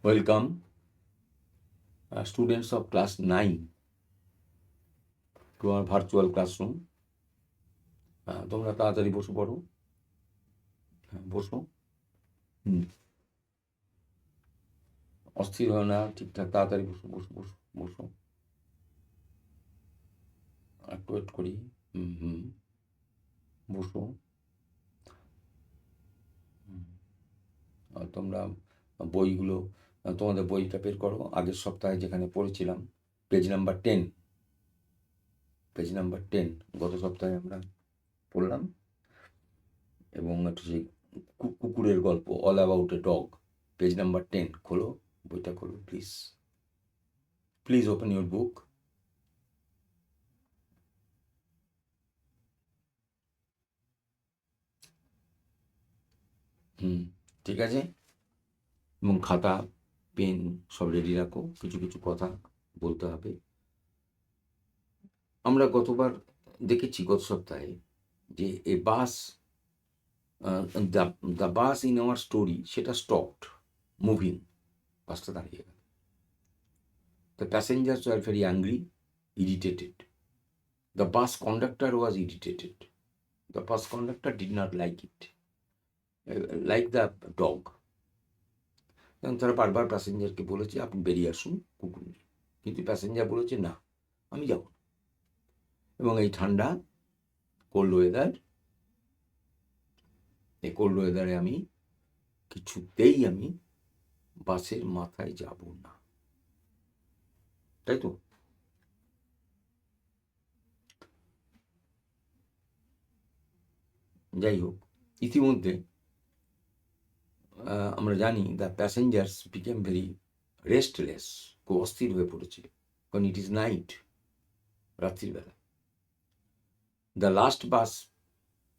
Welcome, students of class 9 to our virtual classroom. তোমরা তাড়াতাড়ি বসে পড়ো। বসো। অস্থির হয় না, ঠিকঠাক তাড়াতাড়ি বসো বসো বসো বসো। একটু ওয়েট করি। বসো। তোমরা বইগুলো, তোমাদের বইটা বের করো। আগের সপ্তাহে যেখানে পড়েছিলাম পেজ নাম্বার 10, পেজ নাম্বার 10 গত সপ্তাহে আমরা পড়লাম। এবং একটু সেই কুকুরের গল্প, all about a dog, page number 10 খোলো, বইটা খোলো please. Please open your book. ঠিক আছে, এবং খাতা পেন সব রেডি রাখো, কিছু কিছু কথা বলতে হবে। আমরা গতবার দেখেছি, গত সপ্তাহে, যে a bus, the bus in our story, সেটা স্টপড মুভিং, বাসটা দাঁড়িয়ে গেল। The passengers are very angry, irritated. The bus conductor was irritated. The bus conductor did not like it, like the dog. এবং তারা বারবার প্যাসেঞ্জারকে বলেছে আপনি বেরিয়ে আসুন কুকুর নিয়ে, কিন্তু প্যাসেঞ্জার বলেছে না, আমি যাব। এবং এই ঠান্ডা কোল্ড ওয়েদার, এই কোল্ড ওয়েদারে আমি কিছুতেই আমি বাসের মাথায় যাব না, তাই তো? যাই হোক, ইতিমধ্যে আমরা জানি the passengers became very restless, খুব অস্থির হয়ে পড়েছে, কারণ ইট ইজ নাইট, রাত্রিবেলা। The last bus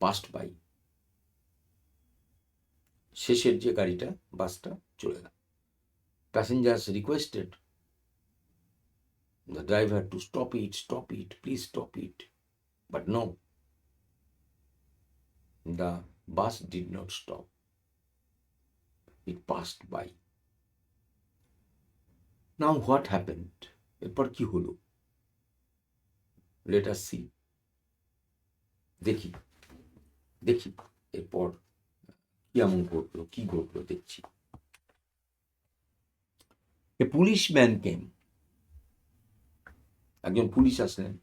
passed by, শেষের যে গাড়িটা, বাসটা চলে গেল। Passengers requested the driver to stop it, please stop it. But no, the bus did not stop. It passed by. Now what happened? এরপর কি হলো? Let us see. দেখি এরপর কেমন ঘটলো, কি ঘটলো দেখছি। A policeman came. একজন পুলিশ আসলেন।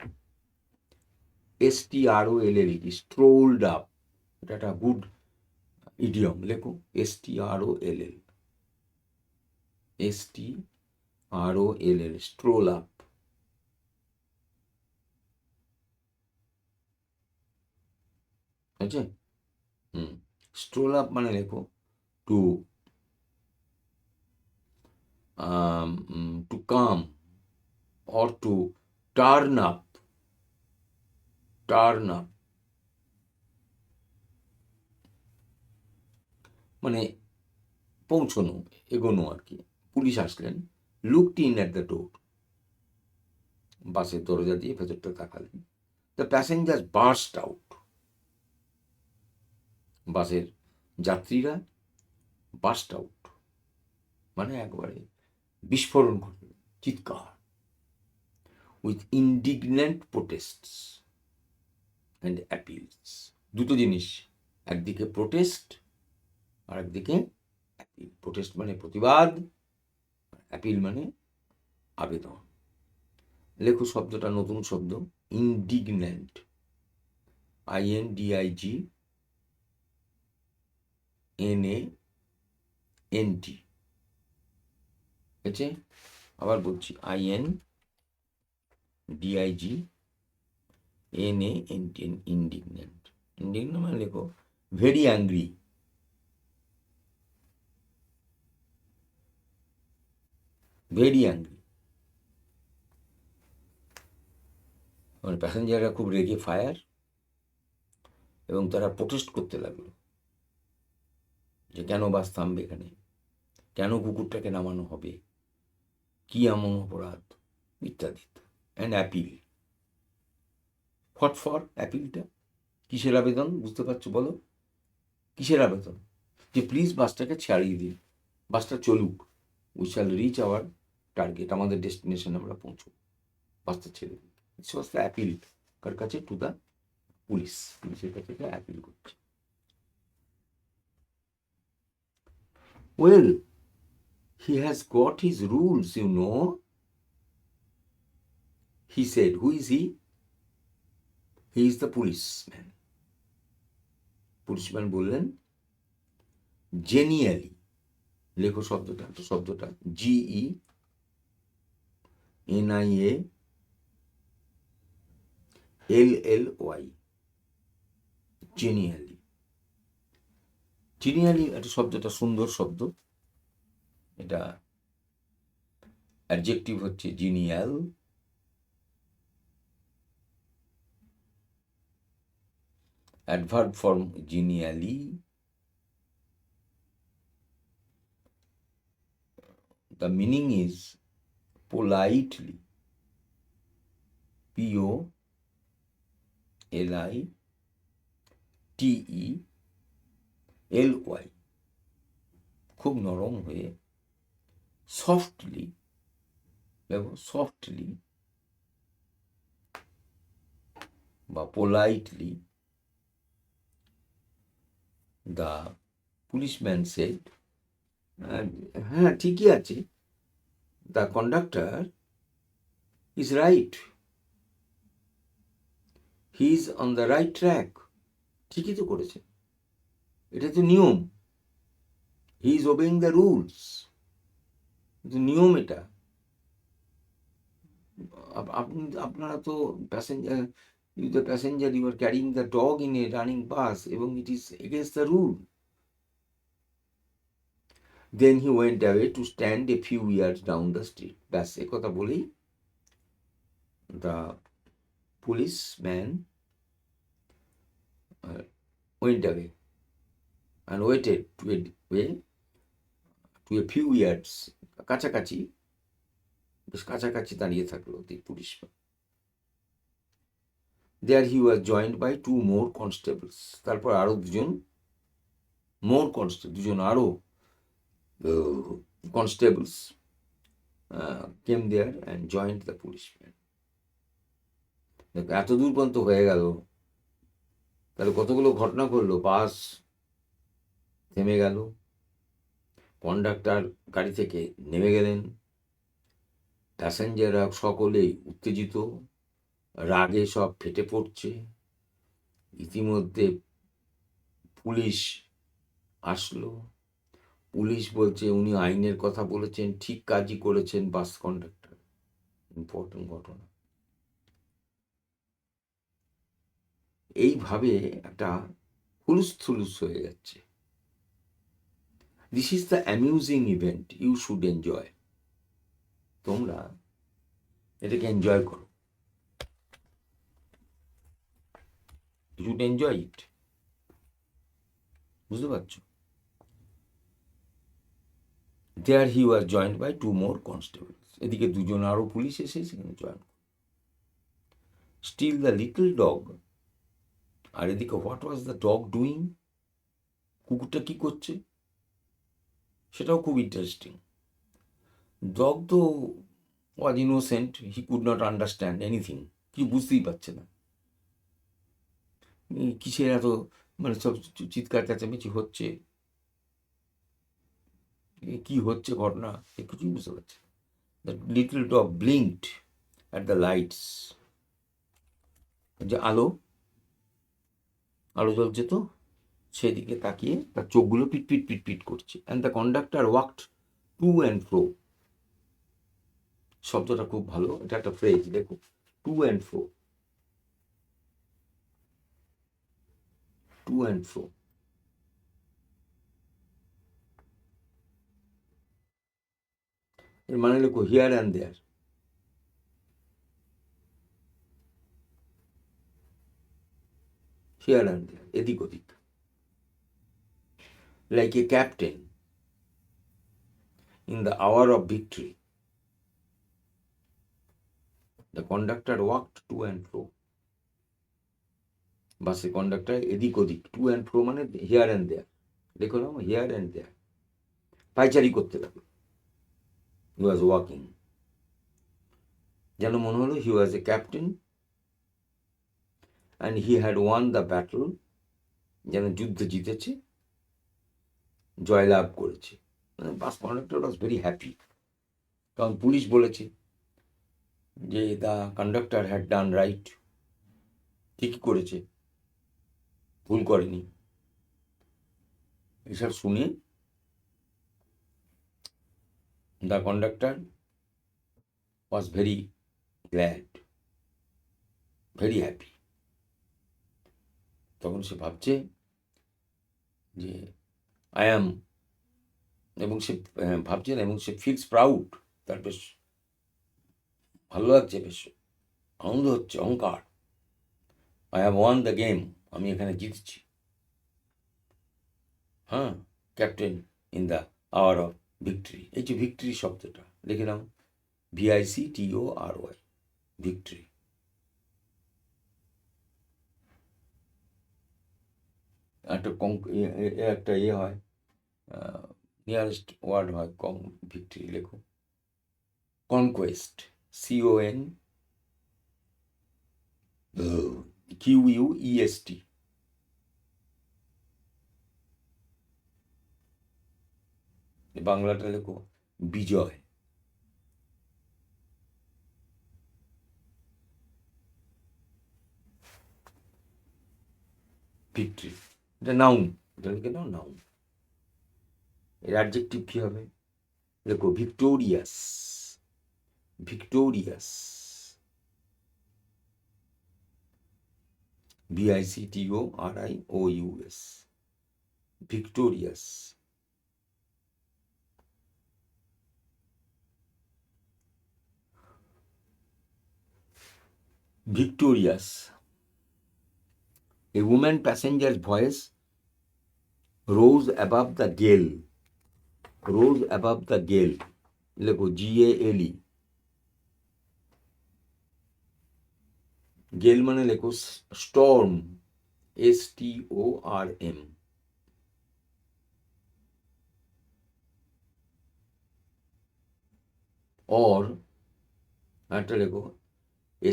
STROLLED, strolled up. এটা একটা গুড ইডিয়ম, লেখো STROLL, STROLL, stroll up. আছে? stroll up মানে লেখো two come or to turn up, মানে পৌঁছানো, এগোনো আর কি। পুলিশ আসলেন, looked in at the door, বাসের দরজা দিয়ে ভেতরটা তাকালেন। দ্য প্যাসেঞ্জার বার্স্ট আউট, বাসের যাত্রীরা বার্স্ট আউট মানে একবারে বিস্ফোরণ ঘটল, চিৎকার। উইথ ইন্ডিগন্যান্ট প্রোটেস্টস অ্যান্ড অ্যাপিলস, দুটো জিনিস, একদিকে প্রোটেস্ট আর একদিকে অ্যাপিল। প্রোটেস্ট মানে প্রতিবাদ, অ্যাপিল মানে আবেদন। লেখো শব্দটা, নতুন শব্দ, ইন্ডিগন্যান্ট, INDIGNANT, আছে? আবার বলছি, INDIGNANT, ইন্ডিগন্যান্ট। ইন্ডিগন্যান্ট মানে লেখো ভেরি অ্যাংরি, ভেরি অ্যাংরি। মানে প্যাসেঞ্জাররা খুব রেগে ফায়ার, এবং তারা প্রোটেস্ট করতে লাগলো যে কেন বাস থামবে এখানে, কেন কুকুরটাকে নামানো হবে, কি এমন অপরাধ, ইত্যাদি। And appeal, what for? অ্যাপিলটা কিসের আবেদন, বুঝতে পারছো? বলো কিসের আবেদন? যে প্লিজ বাসটাকে ছাড়িয়ে দিন, বাসটা চলুক, we shall reach our target, আমাদের ডেস্টিনেশনে আমরা পৌঁছব, বাসটা ছেড়ে দিই। ইটস ওয়াজ দ্য অ্যাপিল কার কাছে? টু দ্য পুলিশ, পুলিশের কাছে এটা অ্যাপিল করছে। Well, he has got his rules, you know, he said. Who is he? He is the policeman. Policeman বললেন, জেনিয়ালি, লেখো শব্দটা, তো শব্দটা GENIALLY, জেনিয়ালি। জেনিয়ালি একটা শব্দটা সুন্দর শব্দ, এটা অ্যাডজেক্টিভ হচ্ছে জিনিয়াল, adverb form genially, the meaning is politely, POLITELY, খুব নরম হয়ে, সফটলি, দেখো সফটলি বা পোলাইটলি, দ্য পুলিশম্যান সেড, হ্যাঁ ঠিকই আছে, the conductor is right, he is on the right track, ঠিকই তো করেছে, এটা তো নিয়ম, হি ইজ ওবেইং দ্য রুলস, নিয়ম এটা। আপনারা তো passenger, the passenger, you are carrying the dog in a running bus, এবং it is against the rule. Then he went away to stand a few yards down the street. ব্যাস এ কথা বলেই the policeman went away and waited to a few yards, কাছাকাছি, বেশ কাছাকাছি দাঁড়িয়ে থাকলো the policeman. There he was joined by two more constables. তারপর আরো দুজন আরো constables came there and joined the policeman. এত দূর পর্যন্ত হয়ে গেল, তাহলে কতগুলো ঘটনা করলো, বাস থেমে গেল, কন্ডাক্টর গাড়ি থেকে নেমে গেলেন, প্যাসেঞ্জাররা সকলেই উত্তেজিত, রাগে সব ফেটে পড়ছে, ইতিমধ্যে পুলিশ আসলো, পুলিশ বলছে উনি আইনের কথা বলেছেন, ঠিক কাজই করেছেন বাস কন্ডাক্টর। ইম্পর্টেন্ট ঘটনা। এইভাবে একটা হুলুস থুলুস হয়ে যাচ্ছে। This is the amusing event, you should enjoy. তোমরা এটাকে এনজয় করো, ইউ শুড এনজয় ইট, বুঝতে পারছো? There he was joined by two more constables. এদিকে দুজন আরো পুলিশ এসে সেখানে join. Still the little dog, আর এদিকে what was the dog doing, কুকুরটা কি করছে সেটাও খুব ইন্টারেস্টিং। ডগ তো was innocent, he could not understand anything, কি বুঝতেই পারছে না কিসের এত মানে সব চিৎকার চেঁচামেচি হচ্ছে, কি হচ্ছে ঘটনা, এ কিছুই বুঝতে পারছে। The little dog blinked at the lights, যে আলো জ্বলছে তো সেদিকে তাকিয়ে তার চোখগুলো পিট পিট পিট করছে। And the conductor walked to and fro, শব্দটা খুব ভালো, এটা একটা ফ্রেজ, দেখো, to and fro, to and fro. এর মানে লেখো here and there, here and there, এদিক ওদিক। Like a captain in the hour of victory, the conductor walked to and fro, বাসে কন্ডাক্টর এদিক ওদিক, টু অ্যান্ড ফ্রো মানে হিয়ার অ্যান্ড দেয়ার, দেখো না, হিয়ার অ্যান্ড দেয়ার, পাইচারি করতে লাগলো। হি ওয়াজ ওয়াকিং, যেন মনে হলো he was a captain and he had won the battle, যেন যুদ্ধ জিতেছে, জয়লাভ করেছে। Bus conductor was very happy, কারণ পুলিশ বলেছে যে the conductor had done right, ঠিকই করেছে, ভুল করেনি। এসব শুনে the conductor was very glad, very happy. তখন সে ভাবছে যে আই অ্যাম, এবং সে ভাবছে না, এবং সে ফিলস প্রাউড, তার বেশ ভালো লাগছে, বেশ আনন্দ হচ্ছে, অহংকার। I have won the game, আমি এখানে জিতেছি। হ্যাঁ, captain in the hour of victory. এই যে ভিক্টরি শব্দটা লিখে নাও, VICTORY, ভিক্টরি। একটা হয়, নিয়ারেস্ট ওয়ার্ড হয় ভিক্টরি, লেখো কনকোয়েস্ট, CONQUEST। বাংলাটা লেখো বিজয়। ভিক্টরি, এটা নাউন, এটা লিখে নাও নাউন। এর অ্যাডজেক্টিভ কি হবে? দেখো victorious, victorious, VICTORIOUS, victorious. Victorious. A woman passenger's voice rose above the gale, rose above the gale, লেখো GALE। গেল মানে লেখো স্টর্ম, STORM। or একটা লেখো a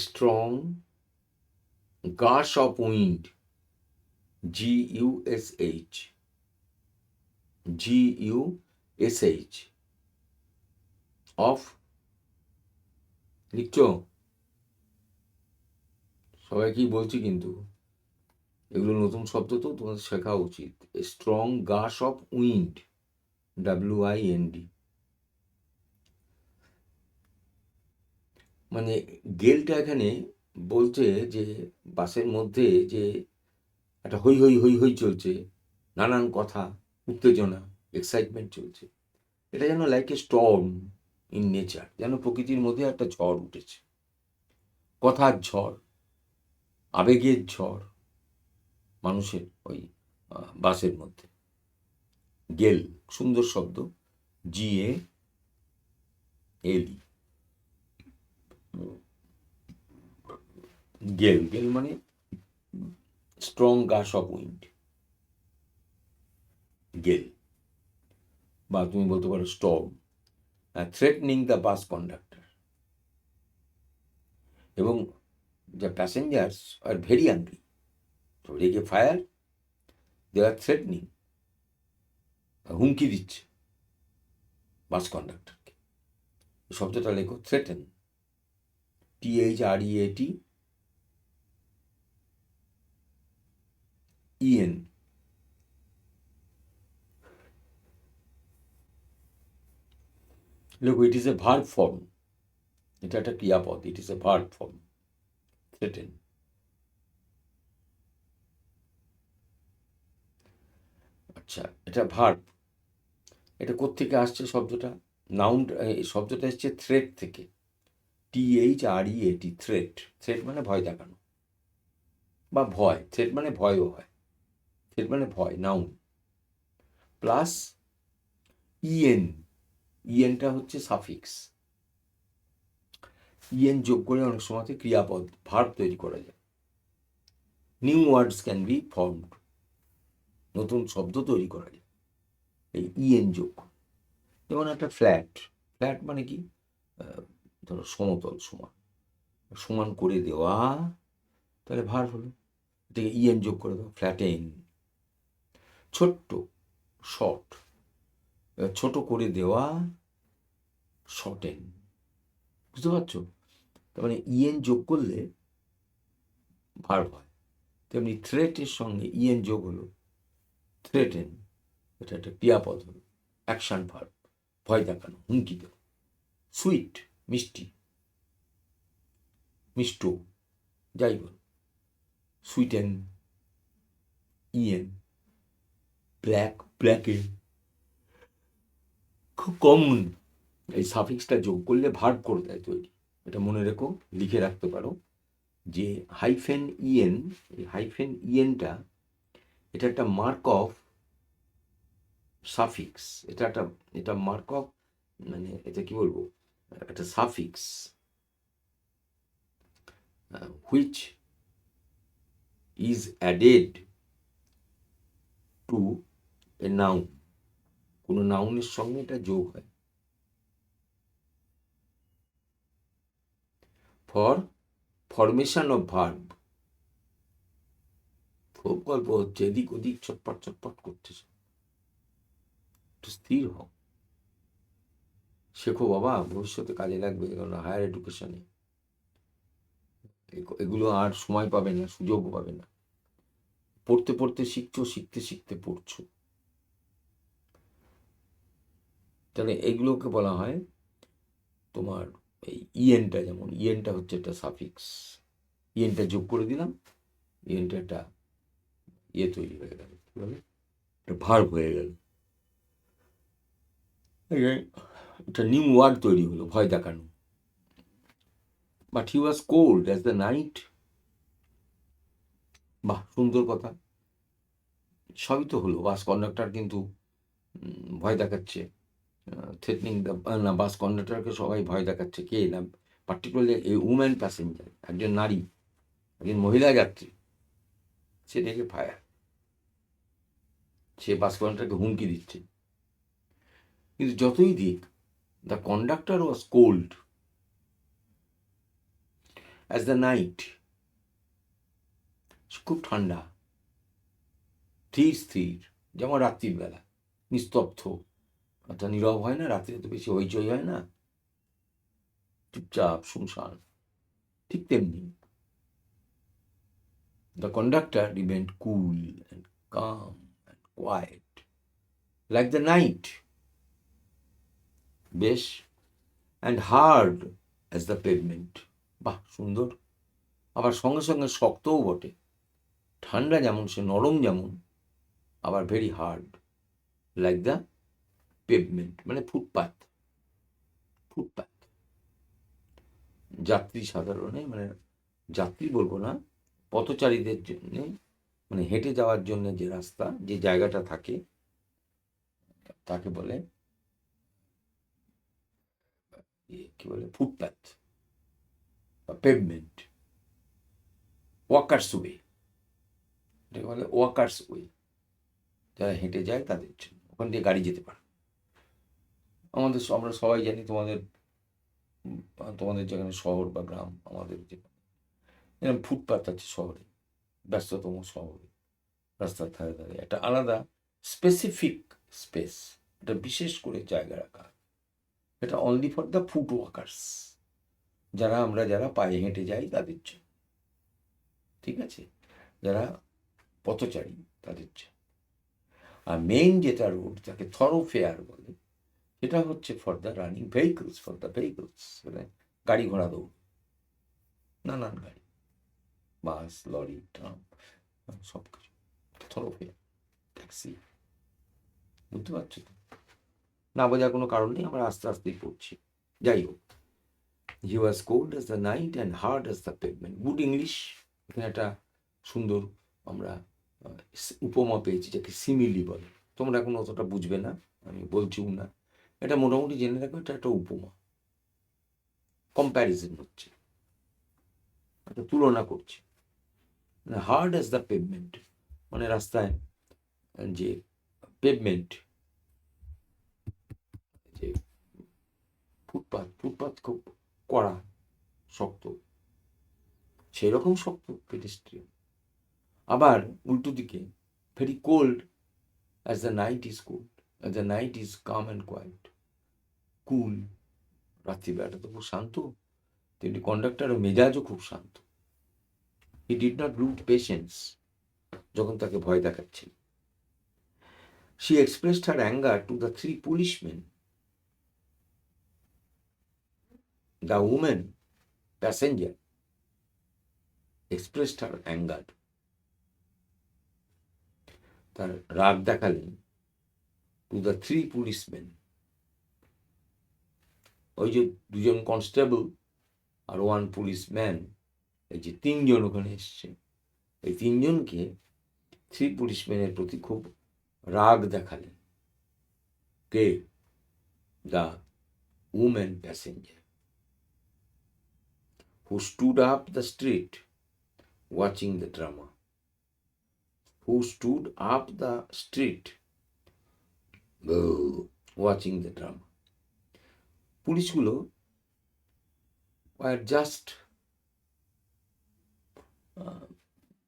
strong gush of wind, GUSH of, লিখছো? সবাইকেই বলছি, কিন্তু এগুলো নতুন শব্দ, তো তোমাদের শেখা উচিত। স্ট্রং গাশ অফ উইন্ড, WIND, মানে গেলটা এখানে বলছে যে বাসের মধ্যে যে একটা হই হই হই হই চলছে, নানান কথা, উত্তেজনা, এক্সাইটমেন্ট চলছে। এটা যেন like a Sturm in nature, যেন প্রকৃতির মধ্যে একটা ঝড় উঠেছে, কথার ঝড়, আবেগের ঝড় মানুষের ওই বাসের মধ্যে। গেল, সুন্দর শব্দ, GALE। গেল, গেল মানে স্ট্রং গাশ অফ উইন্ড, গেল, বা তুমি বলতে পারো storm, threatening the bus conductor. এবং the passengers are very angry, তো রেগে ফায়ার, দে আর থ্রেটনিং, হুমকি দিচ্ছে বাস কন্ডাক্টরকে। শব্দটা লেখো থ্রেটেন, THREATEN। লেখো it is a verb form, এটা একটা ক্রিয়াপদ, it is a verb form, threaten. আচ্ছা, এটা ভার্ব, এটা কোত্থেকে আসছে শব্দটা? নাউন, এই শব্দটা এসছে থ্রেট থেকে, THREAT, থ্রেট। থ্রেট মানে ভয় দেখানো বা ভয়, থ্রেট মানে ভয়ও হয়, থ্রেট মানে ভয়, নাউন, প্লাস ইএনটা হচ্ছে সাফিক্স। ইএন যোগ করে অনেক সময় ক্রিয়াপদ, ভার্ব তৈরি করা যায়। New words can be formed, নতুন শব্দ তৈরি করা যায়। এই ইএন যোগ। যেমন একটা ফ্ল্যাট, ফ্ল্যাট মানে কি, ধরো সমতল, সমান, সমান করে দেওয়া, তাহলে ভার হলো, এটাকে ইএন যোগ করে দাও, ফ্ল্যাটেন। ছোট্ট, শর্ট, ছোট করে দেওয়া, শর্টেন। বুঝতে পারছো? তার মানে ইএন যোগ করলে ভার্ব হয়। তেমনি থ্রেটের সঙ্গে ইএন যোগ হলো থ্রেটেন, এটা একটা ক্রিয়াপদ হলো, অ্যাকশন ভার্ব, ভয় দেখানো, হুমকি দেওয়া। সুইট, মিষ্টি, মিষ্ট, যাই বল, সুইটেন, ইএন। ব্ল্যাক, ব্ল্যাকে। খুব কমন, এই সাফিক্সটা যোগ করলে ভার্ব করে দেয় তৈরি। এটা মনে রেখো, লিখে রাখতে পারো যে হাইফেন ইএন, এই হাইফেন ইএনটা এটা একটা মার্ক অফ সাফিক্স, এটা মার্ক অফ, মানে এটা কি বলবো, একটা suffix which is added to a noun. কোনো নাউনের সঙ্গে এটা যোগ হয় ফর ফরমেশন অফ ভার্ব। খুব গল্প হচ্ছে, এদিক ওদিক ছটপট ছটপট করতেছে, একটু স্থির হও, শেখো বাবা, ভবিষ্যতে কাজে লাগবে, কারণ হায়ার এডুকেশনে এগুলো আর সময় পাবে না, সুযোগ পাবে না। পড়তে পড়তে শিখছো, শিখতে শিখতে পড়ছো। তাহলে এগুলোকে বলা হয় তোমার এই ইএনটা, যেমন ইএনটা হচ্ছে একটা সাফিক্স, ইএনটা যোগ করে দিলাম, ইএনটা একটা ইয়ে তৈরি হয়ে গেল, কি বলে, একটা ভার্ব হয়ে গেল, একটা নিউ ওয়ার্ড তৈরি হলো, ভয় দেখানো। But he was cold as the night. বাহ, সুন্দর কথা, সবই তো হলো। বাস কন্ডাক্টর কিন্তু ভয় দেখাচ্ছে, থ্রেটনিং দ্য, না, বাস কন্ডাক্টরকে সবাই ভয় দেখাচ্ছে, কে না, পার্টিকুলারলি এই উম্যান প্যাসেঞ্জার, একজন নারী, একজন মহিলা যাত্রী, সে দেখে ফায়ার, সে বাস কন্ডাক্টরকে হুমকি দিচ্ছে। কিন্তু যতই দিক, the conductor was cold as the night. খুব ঠান্ডা, স্থির স্থির, যেমন রাত্রির বেলা নিস্তব্ধ, অর্থাৎ নীরব হয় না, রাত্রিতে তো বেশি হইচই হয় না, চুপচাপ শুনশান, ঠিক তেমনি the conductor remained cool and calm and quiet like the night. বেশ, and hard as the pavement. বাহ, সুন্দর। আবার সঙ্গে সঙ্গে শক্তও বটে, ঠান্ডা যেমন, সে নরম যেমন, আবার very hard, like the pavement, মানে ফুটপাথ, ফুটপাথ। যাত্রী সাধারণে, মানে যাত্রী বলবো না, পথচারীদের জন্যে, মানে হেঁটে যাওয়ার জন্য যে রাস্তা, যে জায়গাটা থাকে, তাকে বলে কি বলে, ফুটপাথ বা পেভমেন্ট। ওয়াকার্স ওয়ে, এটাকে বলে ওয়াকার্স ওয়ে, যারা হেঁটে যায় তাদের জন্য, ওখান দিয়ে গাড়ি যেতে পারে। আমরা সবাই জানি, তোমাদের তোমাদের যেখানে শহর বা গ্রাম, আমাদের যেখানে এরকম ফুটপাথ আছে শহরে, ব্যস্ততম শহরে, রাস্তার ধারে ধারে একটা আলাদা স্পেসিফিক স্পেস, এটা বিশেষ করে জায়গা রাখা, এটা only for the foot workers, যারা পায়ে হেঁটে যাই তাদের জন্য, ঠিক আছে, যারা পথচারী তাদের জন্য। আর মেইন যেটা রোড, যাকে থরোফেয়ার বলে, সেটা হচ্ছে for the running vehicles, for the vehicles, মানে গাড়ি ঘোড়া দৌড়, নানান গাড়ি, বাস, লরি, ট্রাম, সব কিছু থরোফেয়ার, ট্যাক্সি। বুঝতে পারছো তো? না বোঝার কোনো কারণ নেই, আমরা আস্তে আস্তেই পড়ছি। যাই হোক, he was cold as the night and hard as the pavement. Good English. এখানে একটা সুন্দর আমরা উপমা পেয়েছি, যাকে সিমিলি বলে। তোমরা এখন অতটা বুঝবে না, আমি বলছিও না, এটা মোটামুটি জেনে রাখো, এটা একটা উপমা, কম্প্যারিজন হচ্ছে, একটা তুলনা করছে। মানে হার্ড অ্যাজ দ্য পেভমেন্ট, মানে রাস্তায় যে পেভমেন্ট, যে ফুটপাত খুব কড়া, শক্ত, সেরকম শক্ত পেডেস্ট্রিয়ান। আবার উল্টো দিকে very cold, as the night is cold, as the night is calm and quiet, cool. রাত্রিবেলাটা তো খুব শান্ত, তেমনি কন্ডাক্টরের মেজাজও খুব শান্ত। He did not lose patience যখন তাকে ভয় দেখাচ্ছিল। She expressed her anger to the 3 policemen. The woman passenger expressed her anger. তার রাগ দেখালেন to the 3 policemen. ওই যে 2জন কনস্টেবল আর 1 পুলিশম্যান, এই যে 3জন ওখানে এসছে, এই 3জনকে 3 পুলিশম্যানের প্রতি খুব রাগ দেখালেন। কে? The woman passenger, who stood up the street watching the drama. Who stood up the street watching the drama. পুলিশগুলো were just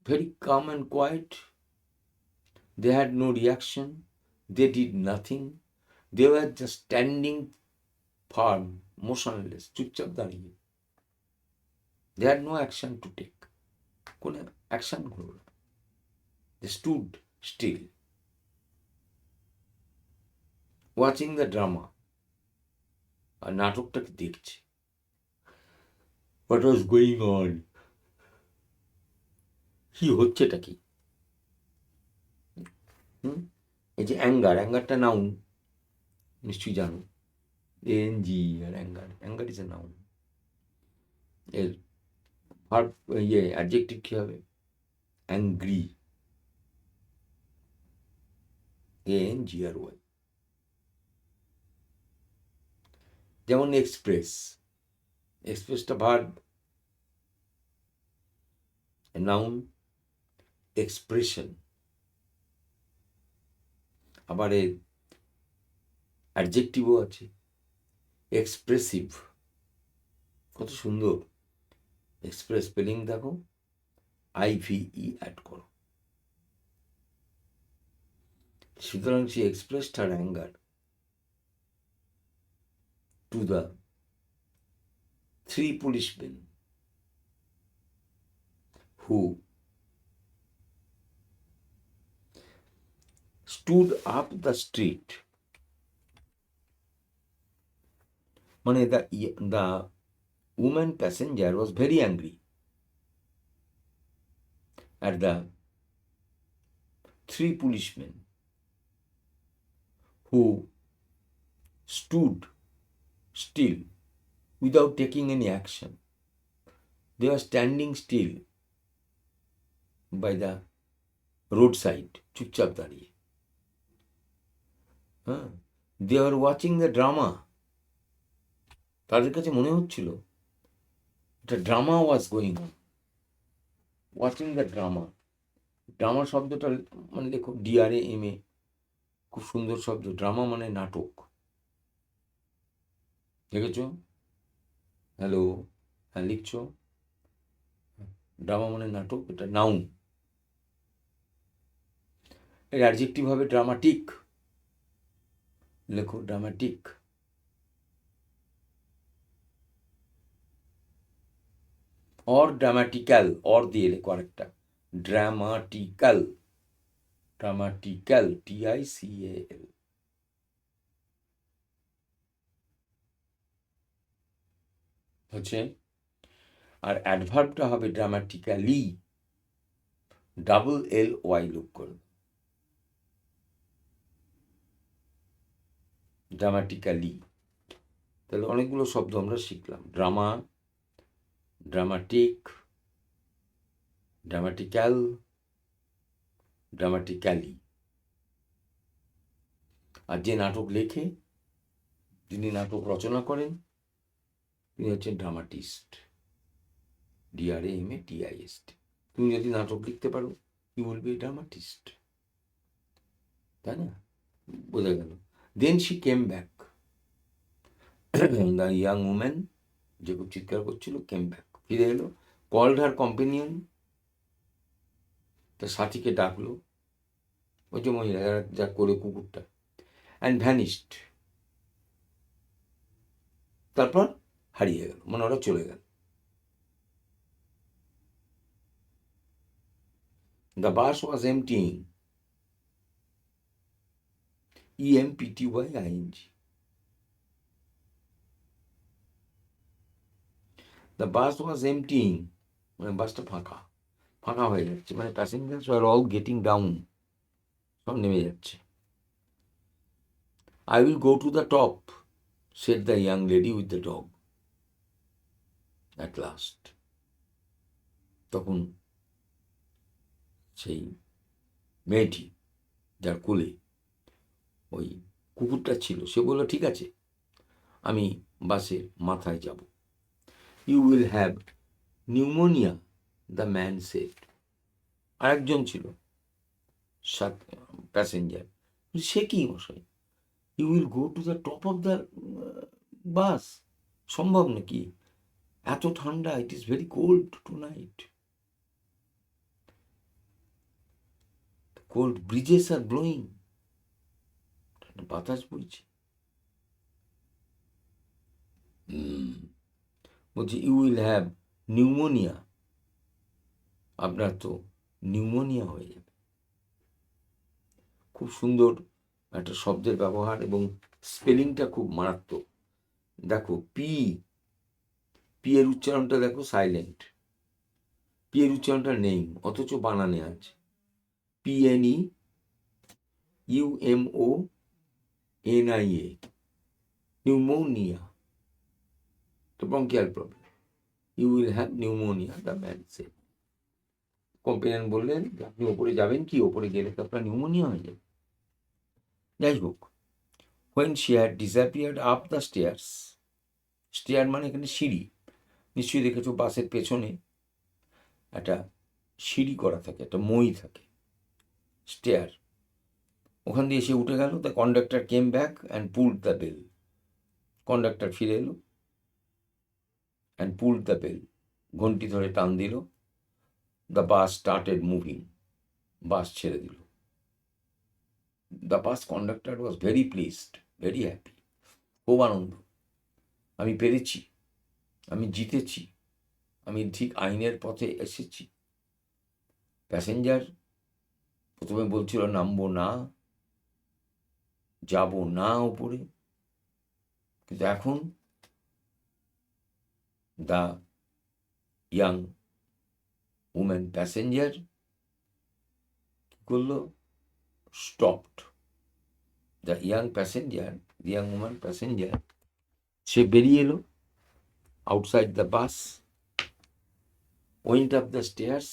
very calm and quiet. They had no reaction. They did nothing. They were just standing firm, motionless, চুপচাপ দাঁড়িয়ে। They had no action to take. কোনো action হলো না। They stood still, watching the drama. আর নাটকটাকে দেখছে। What was going on? কি হচ্ছেটা কি? এই যে অ্যাঙ্গারটা নাউন, নিশ্চয়ই জানো। ANG R anger is a noun. এর ভার্ব অ্যাডজেক্টিভ কি হবে? Angry, ANGRY। যেমন এক্সপ্রেসটা ভার্ব, নাউন, এক্সপ্রেশন। আবার এর অ্যাডজেক্টিভও আছে, এক্সপ্রেসিভ। কত সুন্দর এক্সপ্রেস, স্পেলিং দেখো, IVE অ্যাড করো। সুতরাং she expressed her anger to the 3 policemen who stood up the street. মানে the woman passenger was very angry at the 3 policemen who stood still without taking any action. They were standing still by the roadside, চুপচাপ দাঁড়িয়ে। They were watching the drama. তাদের কাছে মনে হচ্ছিল একটা drama was going on. Watching the drama, drama শব্দটা মানে দেখো DRAMA, খুব সুন্দর শব্দ। ড্রামা মানে নাটক, দেখেছো? হ্যালো, হ্যাঁ লিখছো? ড্রামা মানে নাটক, এটা নাউন। এর অ্যাডজেক্টিভ হবে ড্রামাটিক, লেখো ড্রামাটিক। অর ড্রামাটিক্যাল, অর দিয়ে লেখো আরেকটা, ড্রামাটিক্যাল, TICAL হচ্ছে। আর অ্যাডভার্বটা হবে ড্রামাটিক্যালি, LY লোক করো, ড্রামাটিক্যালি। তাহলে অনেকগুলো শব্দ আমরা শিখলাম, ড্রামা, ড্রামাটিক, ড্রামাটিক্যাল, ড্রামাটিক্যালি। আর যে নাটক লেখে, যিনি নাটক রচনা করেন, তিনি হচ্ছেন ড্রামাটিস্ট, DRAMATIST। তুমি যদি নাটক লিখতে পারো, কি বলবে? ড্রামাটিস্ট, তাই না? বোঝা গেল। Then she came back, the young woman, যে খুব চিৎকার করছিল, কেম ব্যাক, ফিরে এলো, কল্ড হার কম্পেনিয়ন, তার সাথীকে ডাকলো, ওই যে মহিলা যা করে কুকুরটা, অ্যান্ড ভ্যানিশড, তারপর হারিয়ে গেল, মানে ওরা চলে গেল। The bus was emptying, EMPTYING, the bus was emptying, মানে বাসটা ফাঁকা, ফাঁকা হয়ে যাচ্ছে, মানে প্যাসেঞ্জার্স আর অল গেটিং ডাউন, সব নেমে যাচ্ছে। I will go to the top, said the young lady with the dog. At last. তখন সেই মেয়েটি, যার কোলে ওই কুকুরটা ছিল, সে বলল, ঠিক আছে, আমি বাসের মাথায় যাব। You will have pneumonia, the man said. আরেকজন ছিল প্যাসেঞ্জার, সে কি মশাই, you will go to the top of the bus, সম্ভব নাকি, এত ঠান্ডা, it is very cold tonight, cold breezes are blowing, বাতাস বইছে। বলছে ইউ উইল হ্যাভ নিউমোনিয়া, আপনার তো নিউমোনিয়া হয়ে যাবে। খুব সুন্দর একটা শব্দের ব্যবহার, এবং স্পেলিংটা খুব মারাত্মক। দেখো, পি এর উচ্চারণটা দেখো সাইলেন্ট, পি এর উচ্চারণটা নেই, অথচ বানানে আছে, PNE UMONIA, নিউমোনিয়া, তো bronchial problem, you will have pneumonia, the man said. Companion বললেন, আপনি ওপরে যাবেন কি, ওপরে গেলে তো আপনার নিউমোনিয়া হয়ে যাবে। যাই হোক, when she had disappeared up the stairs, stair মানে এখানে সিঁড়ি, নিশ্চয়ই দেখেছো বাসের পেছনে একটা সিঁড়ি করা থাকে, একটা মই থাকে, স্টেয়ার, ওখান দিয়ে সে উঠে গেল। The conductor came back and pulled the bell, conductor ফিরে এলো, অ্যান্ড পুলড দ্য বেল, ঘন্টি ধরে টান দিল। The bus started moving, bus ছেড়ে দিল। The bus conductor was very pleased, very happy, খুব আনন্দ, আমি পেরেছি, আমি জিতেছি, আমি ঠিক আইনের পথে এসেছি। প্যাসেঞ্জার প্রথমে বলছিল নামবো না, যাব না উপরে, কিন্তু এখন দ্য ইয়াং উম্যান প্যাসেঞ্জার কি করলো, stopped. The young passenger, the young woman passenger, সে বেরিয়ে এলো outside the bus, went up the stairs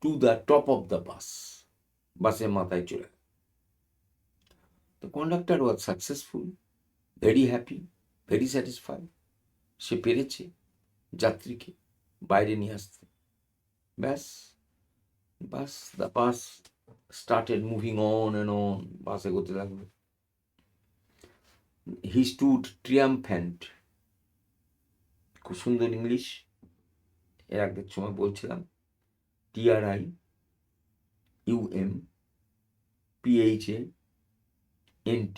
to the top of the bus, বাসের মাথায় চলে গেল। The conductor was successful, very happy, very satisfied, সে পেরেছে যাত্রীকে বাইরে নিয়ে আসতে। ব্যাস, bus, the bus started moving on and on, bus এগোতে লাগলো। হি স্টুড ট্রিয়াম্ফ্যান্ট, খুব সুন্দর ইংলিশ, এর আগের সময় বলছিলাম, TRIUMPHANT,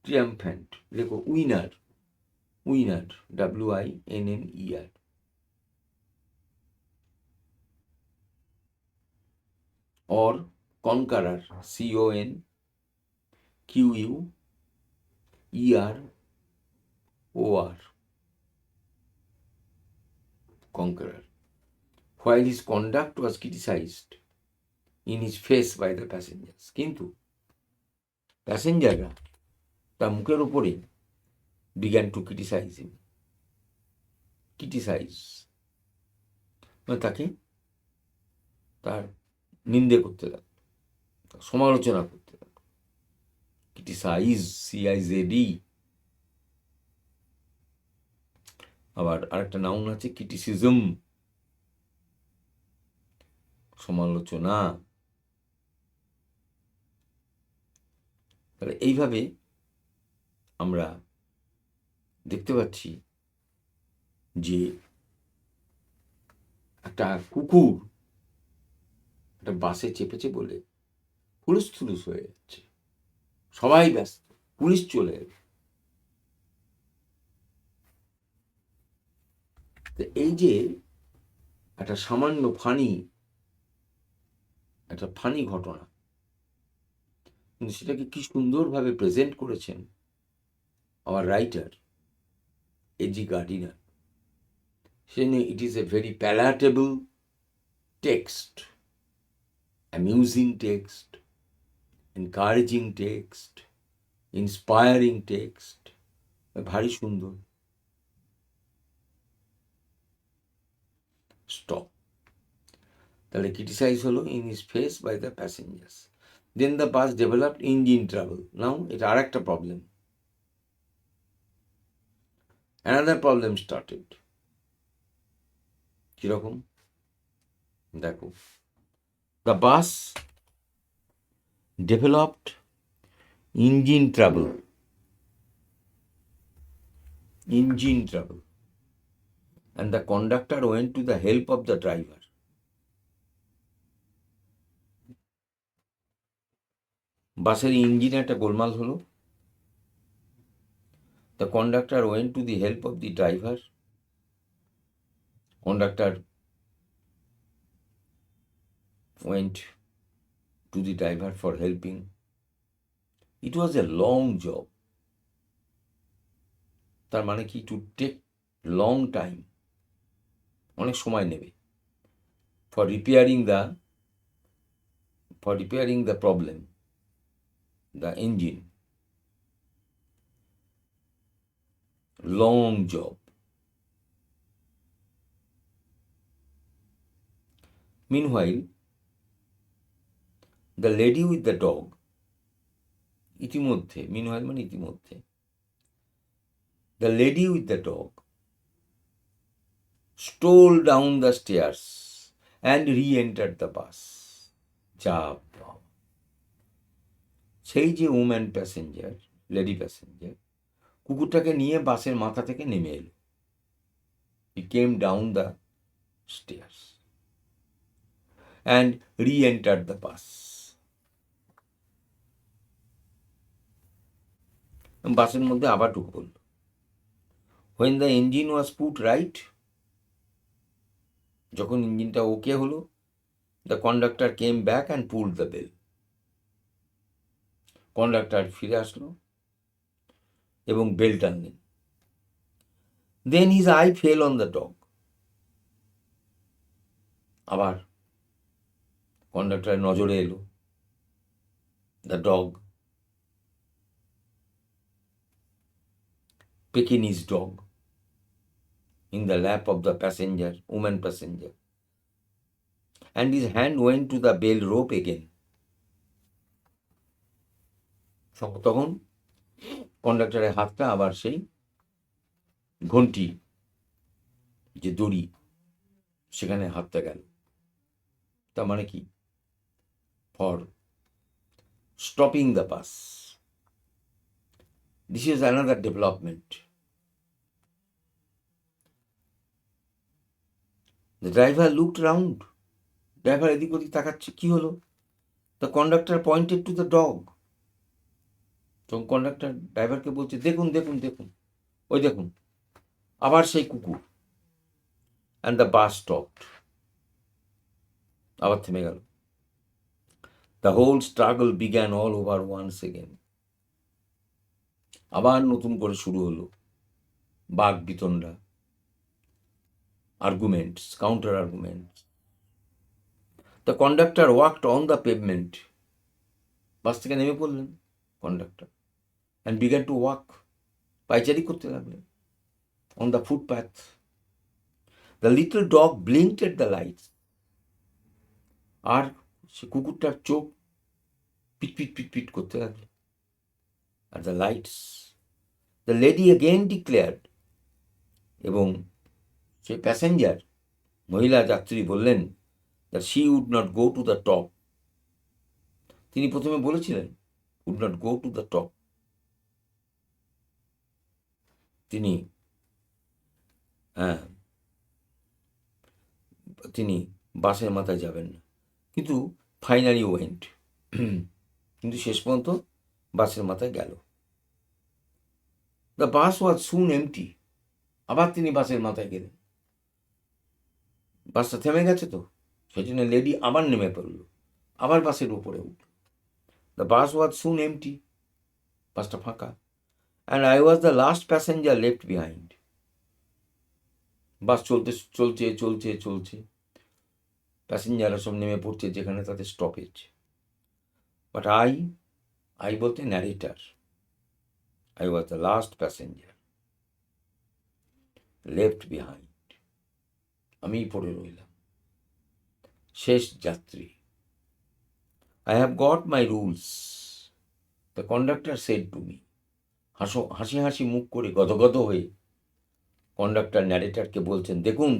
ট্রিয়াম্ফ্যান্ট, লেখো winner, winner, WINNER, or conqueror, CONQUEROR, conqueror, while his conduct was criticized in his face by the passengers. কিন্তু প্যাসেঞ্জাররা তার মুখের উপরে began to criticize him, মানে তাকে তার নিন্দে করতে লাগলো, সমালোচনা করতে লাগলো। ক্রিটিসাইজ, CIZD, আবার আরেকটা নাউন আছে ক্রিটিসিজম, সমালোচনা। তাহলে এইভাবে আমরা দেখতে পাচ্ছি যে একটা কুকুর একটা বাসে চেপেছে বলে হুলুস থুলুস হয়ে যাচ্ছে, সবাই ব্যস্ত, পুলিশ চলে এলো। তো এই যে একটা সামান্য একটা ফানি ঘটনা, কিন্তু সেটাকে কি সুন্দরভাবে প্রেজেন্ট করেছেন our writer AG Gardiner. It is a very palatable text, amusing text, encouraging text, inspiring text, ভারী সুন্দর। স্টপ। তাহলে ক্রিটিসাইজ হলো in his face by the passengers. Then the bus developed engine trouble. Now এটা আর একটা problem, another problem started. কিরকম দেখো, the bus developed engine trouble, and the conductor went to the help of the driver. বাসের ইঞ্জিনে একটা গোলমাল হলো। The conductor went to the help of the driver. Conductor went to the driver for helping. It was a long job. তার মানে কি, to take long time, অনেক সময় নেবে for repairing the problem, the engine. Long job. Meanwhile, the lady with the dog, ইতিমধ্যে, meanwhile মানে ইতিমধ্যে, the lady with the dog stole down the stairs and re-entered the bus. যা সেই যে woman passenger, lady passenger, কুকুরটাকে নিয়ে বাসের মাথা থেকে নেমে এলো। He came down the stairs and re-entered the bus. বাসের মধ্যে আবার ঢুকে পড়ল। When the engine was put right, যখন ইঞ্জিনটা ওকে হলো, the conductor came back and pulled the bell. Conductor ফিরে আসলো এবং bell টানলেন। Then his eye fell on the dog. আবার কন্ডাক্টরের নজরে এলো the dog, Pekingese dog, in the lap of the passenger, woman passenger, and his hand went to the bell rope again. তখন কন্ডাক্টরের হাতটা আবার সেই ঘন্টি, যে দড়ি, সেখানে হাতটা গেল। তার মানে কি, for stopping the bus. This is another development. The driver looked round. Driver এদিক ওদিক তাকাচ্ছে, কি হলো? The conductor pointed to the dog. তখন কন্ডাক্টর ড্রাইভারকে বলছে, দেখুন দেখুন দেখুন, ওই দেখুন, আবার সেই কুকুর। And the bus stopped. আবার থেমে গেল। The whole struggle began all over once again. আবার নতুন করে শুরু হলো বাক বিতণ্ডা, arguments, counter arguments. The conductor walked on the pavement. বাস থেকে নেমে পড়লেন conductor, and began to walk, পায়চারি করতে লাগলেন, on the footpath. The little dog blinked at the lights. আর সে কুকুরটার চোখ পিট পিট পিট পিট করতে লাগলো at the lights. The lady again declared, এবং সে প্যাসেঞ্জার, মহিলা যাত্রী বললেন, that she would not go to the top. তিনি প্রথমে বলেছিলেন would not go to the top. তিনি হ্যাঁ তিনি বাসের মাথায় যাবেন না, কিন্তু ফাইনালি ওয়েন্ট, কিন্তু শেষ পর্যন্ত বাসের মাথায় গেল। The bus was soon empty. আবার তিনি বাসের মাথায় গেলেন, বাসটা থেমে গেছে তো, সেই জন্য লেডি আবার নেমে পড়ল, আবার বাসের উপরে উঠল। The bus was soon empty, বাসটা ফাঁকা। And I was the last passenger left behind. Bus চলছে, প্যাসেঞ্জাররা সব নেমে পড়ছে যেখানে তাদের স্টপেজ। বাট আই বলতে narrator, I was the last passenger left behind. আমিই পড়ে রইলাম, শেষ যাত্রী। I have got my rules, the conductor said to me. হাসি হাসি মুখ করে গদগদ হয়ে কন্ডাক্টর ন্যারেটারকে বলছেন, দেখুন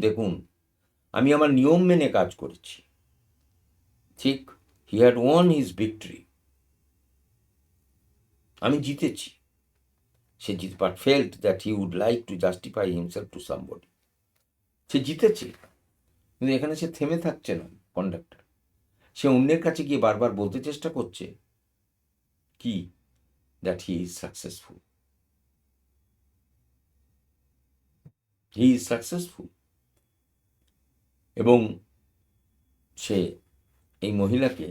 আমি আমার নিয়ম মেনে কাজ করেছি। ঠিক, he had won his victory, আমি জিতেছি। সে but felt that he would like to justify himself to somebody. সে জিতেছে, কিন্তু এখানে সে থেমে থাকছে না কন্ডাক্টর। সে অন্যের কাছে গিয়ে বারবার বলতে চেষ্টা করছে কি, that he is successful, he is successful. এবং সে এই মহিলাকে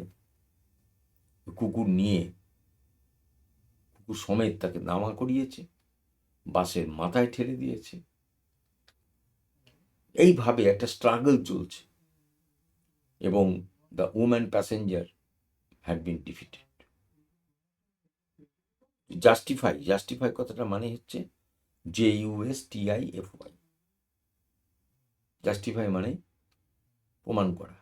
কুকুর সমেত তাকে নামা করিয়েছে, বাসের মাথায় ঠেলে দিয়েছে। এইভাবে একটা স্ট্রাগল চলছে, এবং the woman passenger had been defeated. Justify কথাটা মানে হচ্ছে JUSTIFY। জাস্টিফাই মানে প্রমাণ করা।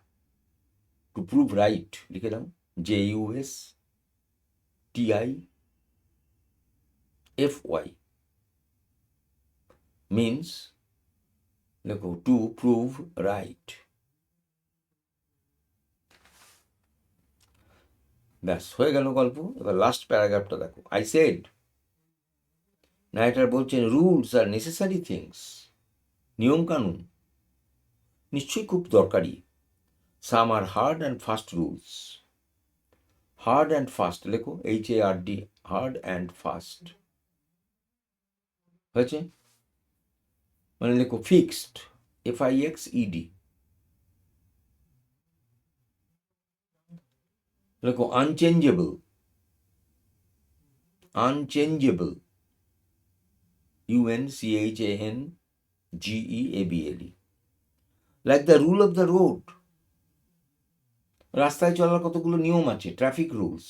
টু প্রুভ রাইট লিখে দাও, JUSTIFY মিনস, দেখো, টু প্রুভ রাইট। ব্যাস, হয়ে গেল গল্প। এবার লাস্ট প্যারাগ্রাফটা দেখো। আই সেড, নাইটার বলছেন, রুলস আর নেসেসারি থিংস, নিয়ম কানুন নিশ্চয়ই খুব দরকারি। Some are hard and fast rules. Hard and fast লেখো, HARD, হার্ড অ্যান্ড ফাস্ট হয়েছে, মানে লেখো ফিক্সড, FIXED। লেখো unchangeable, UNCHANGEABLE। Like the rule of the road, রাস্তায় চলার কতগুলো নিয়ম আছে, ট্রাফিক রুলস,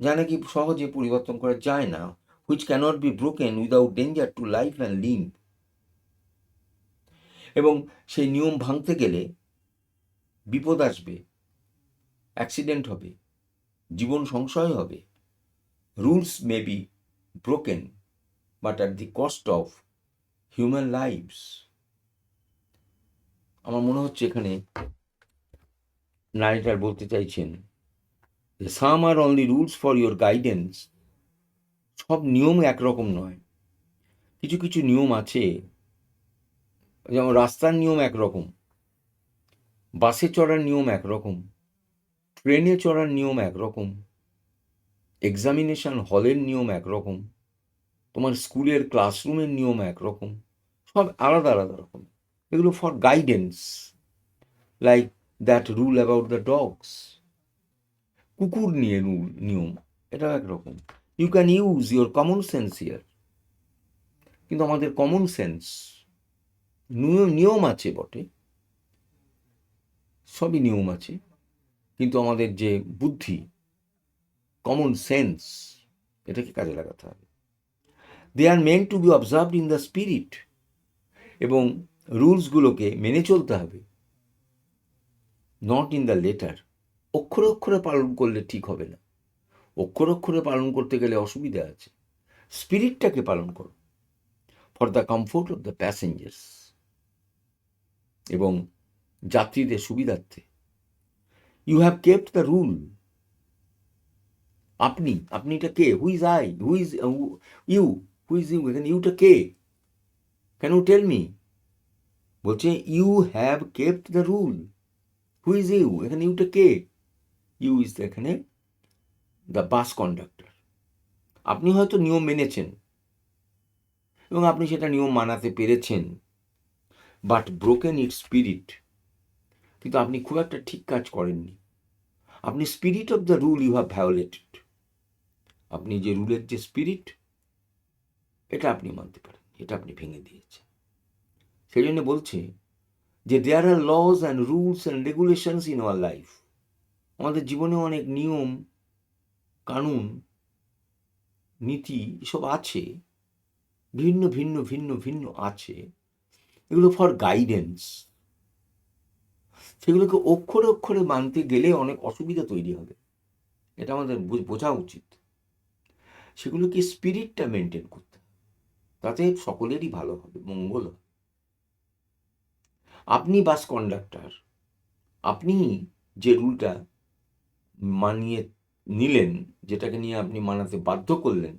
যা নাকি সহজে পরিবর্তন করা যায় না, which cannot be broken without danger to life and limb. এবং সেই নিয়ম ভাঙতে গেলে বিপদ আসবে, অ্যাক্সিডেন্ট হবে, জীবন সংশয় হবে। Rules may be broken but at the cost of human lives. আমার মনে হচ্ছে এখানে নারীটার বলতে চাইছেন, some are only rules for your guidance. সব নিয়ম একরকম নয়, কিছু কিছু নিয়ম আছে, যেমন রাস্তার নিয়ম একরকম, বাসে চড়ার নিয়ম একরকম, ট্রেনে চড়ার নিয়ম একরকম, এক্সামিনেশন হলের নিয়ম একরকম, তোমার স্কুলের ক্লাসরুমের নিয়ম একরকম, সব আলাদা আলাদা রকম। এগুলো for guidance, like that rule about the dogs. কুকুর নিয়ে নিয়ম, এটাও একরকম। You can use your common sense here. কিন্তু আমাদের কমন সেন্স, নিয়ম আছে বটে, সবই নিয়ম আছে, কিন্তু আমাদের যে বুদ্ধি, কমন সেন্স, এটাকে কাজে লাগাতে হবে। They are meant to be observed in the spirit. এবং রুলসগুলোকে মেনে চলতে হবে, নট ইন দ্য লেটার। অক্ষরে অক্ষরে পালন করলে ঠিক হবে না, অক্ষরে অক্ষরে পালন করতে গেলে অসুবিধা আছে। স্পিরিটটাকে পালন করো, for the comfort of the passengers, এবং যাত্রীদের সুবিধার্থে। You have kept the rule. আপনিটা কে? Who is I? Who is you? Who is you, এখানে ইউটা কে? Can you tell me? বলছে you have kept the rule. Who is you, এখানে ইউটা কে? ইউ ইজ এখানে দ্য বাস কন্ডাক্টর। আপনি হয়তো নিয়ম মেনেছেন এবং আপনি সেটা নিয়ম মানাতে পেরেছেন, বাট ব্রোকেন ইট স্পিরিট। কিন্তু আপনি খুব একটা ঠিক কাজ করেননি। আপনি spirit of the rule you have violated. আপনি যে রুলের যে স্পিরিট, এটা আপনি মানতে পারেন, এটা আপনি ভেঙে দিয়েছেন। সেই জন্য বলছে যে there are laws and rules and regulations in our life. আমাদের জীবনে অনেক নিয়ম কানুন নীতি এসব আছে, ভিন্ন ভিন্ন ভিন্ন ভিন্ন আছে, এগুলো ফর গাইডেন্স। সেগুলোকে অক্ষরে অক্ষরে মানতে গেলে অনেক অসুবিধা তৈরি হবে, এটা আমাদের বোঝা উচিত। সেগুলোকে স্পিরিটটা মেনটেন করতে হবে, তাতে সকলেরই ভালো হবে, মঙ্গল হবে। আপনি বাস কন্ডাক্টর, আপনি যে রুলটা মানিয়ে নিলেন, যেটাকে নিয়ে আপনি মানাতে বাধ্য করলেন,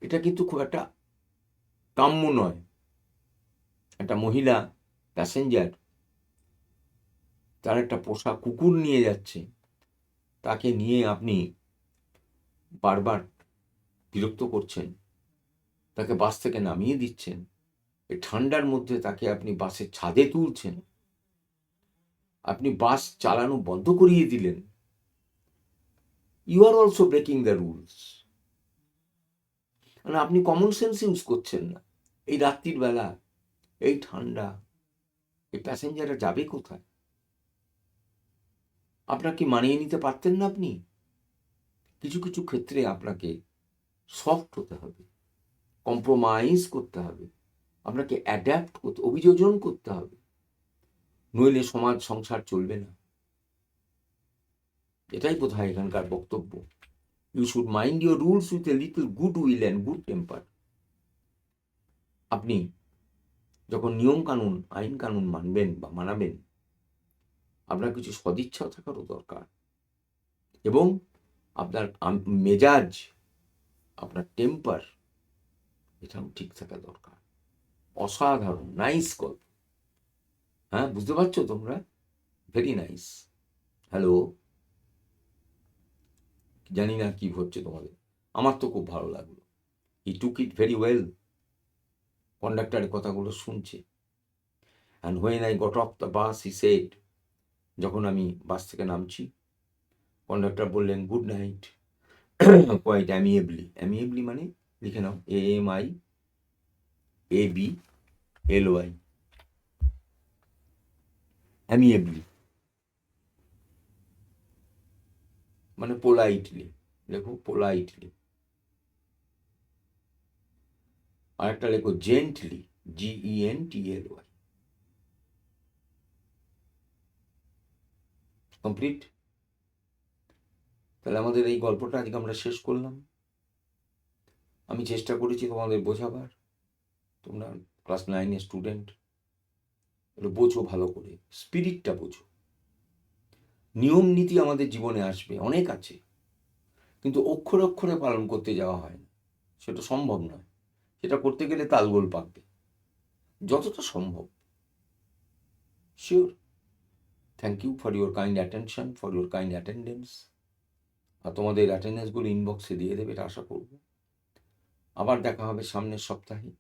এটা কিন্তু খুব একটা কাম্য নয়। একটা মহিলা প্যাসেঞ্জার তার একটা পোষা কুকুর নিয়ে যাচ্ছে, তাকে নিয়ে আপনি বারবার বিরক্ত করছেন, তাকে বাস থেকে নামিয়ে দিচ্ছেন, এই ঠান্ডার মধ্যে তাকে আপনি বাসের ছাদে তুলছেন, আপনি বাস চালানো বন্ধ করিয়ে দিলেন। You are also breaking the rules. মানে আপনি কমন সেন্স ইউজ করছেন না। এই রাত্রির বেলা, এই ঠান্ডা, এই প্যাসেঞ্জাররা যাবে কোথায়? আপনার কি মানিয়ে নিতে পারতেন না আপনি? কিছু কিছু ক্ষেত্রে আপনাকে সফট হতে হবে, কম্প্রোমাইজ করতে হবে, আপনাকে অ্যাডাপ্ট করতে, অভিযোজন করতে হবে, নইলে সমাজ সংসার চলবে না। এটাই বোধহয় এখানকার বক্তব্য। You should mind your rules with a little good will and good temper. আপনি যখন নিয়ম কানুন, আইন কানুন মানবেন বা মানাবেন, আপনার কিছু সদিচ্ছাও থাকারও দরকার, এবং আপনার মেজাজ, আপনার টেম্পার, এটাও ঠিক থাকা দরকার। অসাধারণ, নাইস গল্প। হ্যাঁ, বুঝতে পারছো তোমরা? Very nice. হ্যালো, জানি না কি হচ্ছে তোমাদের, আমার তো খুব ভালো লাগলো। হি টুক ইট ভেরি ওয়েল। কন্ডাক্টরের কথাগুলো শুনছে। And when I got off the bus he said, যখন আমি বাস থেকে নামছি, কন্ডাক্টর বললেন গুড নাইট, কোয়াইট অ্যামিয়েবলি। অ্যামিয়েবলি মানে লিখে নাও, AMIABLY, অ্যামিয়েবলি মানে পোলাইটলি, লেখো পোলাইটলি। আর একটা লেখো জেন্টলি, GENTLY। কমপ্লিট। তাহলে আমাদের এই গল্পটা আজকে আমরা শেষ করলাম। আমি চেষ্টা করেছি তোমাদের বোঝাবার। তোমরা ক্লাস 9-এর স্টুডেন্ট, একটু বোঝো ভালো করে, স্পিরিটটা বোঝো। নিয়ম নীতি আমাদের জীবনে আসবে, অনেক আছে, কিন্তু অক্ষরে অক্ষরে পালন করতে যাওয়া হয় না, সেটা সম্ভব নয়। সেটা করতে গেলে তালগোল পাকবে, যতটা সম্ভব। Sure. Thank you for your kind attention, for your kind attendance. আর তোমাদের অ্যাটেন্ডেন্সগুলো ইনবক্সে দিয়ে দেবে, এটা আশা করব। আবার দেখা হবে সামনের সপ্তাহে,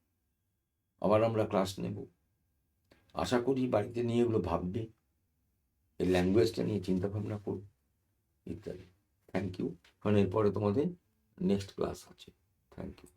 আবার আমরা ক্লাস নেব। আশা করি বাড়িতে নিয়ে এগুলো ভাববে, এই ল্যাঙ্গুয়েজটা নিয়ে চিন্তাভাবনা করবে ইত্যাদি। Thank you. কারণ এরপরে তোমাদের নেক্সট ক্লাস আছে। Thank you.